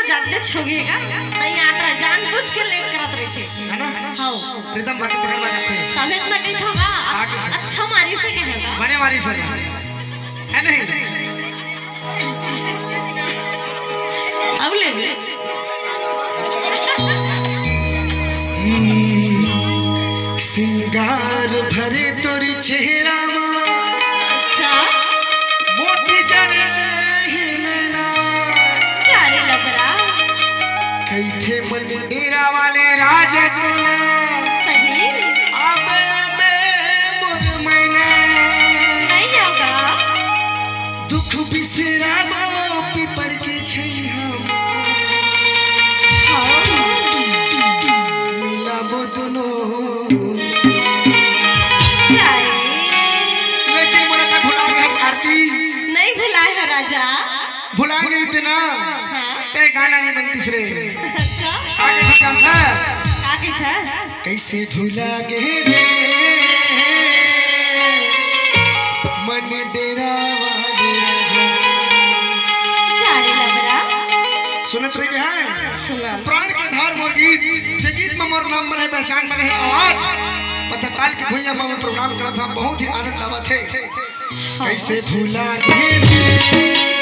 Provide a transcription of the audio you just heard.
जागते छोगेगा नहीं आता जानबूझ के लेट करत रही है ना हां प्रीतम बाकी तेरे बात थे तब इतना कही होगा अच्छा मारी से कहेगा बने मारी सर है नहीं अब ले ले सिंगार भरे तोर चेहरा अच्छा मोती जड़े हिलना क्या रे लग रहा कैथे मन डेरा वाले राजा टोला सही अबे अबे मोर मैना नहीं होगा दुख बिसराबो पीपर के छैया मिलाबो दोनों क्या रे लेकिन मोरा का भुला गया आरती नहीं भुलाए है राजा भुला गई इतना हाँ ते गाना नहीं बनती रे अच्छा आगे का काम था आगे था कैसे भुला गए रे मन डेरा वाले राजा क्या रे लग रहा सुनत रहे हैं सुना प्राण के धार मोर गीत जे गीत में मोर नाम रहे पहचान में रहे आवाज पता ताल के भुइया में प्रोग्राम करा था बहुत ही आनंद आवा थे कैसे भुला गए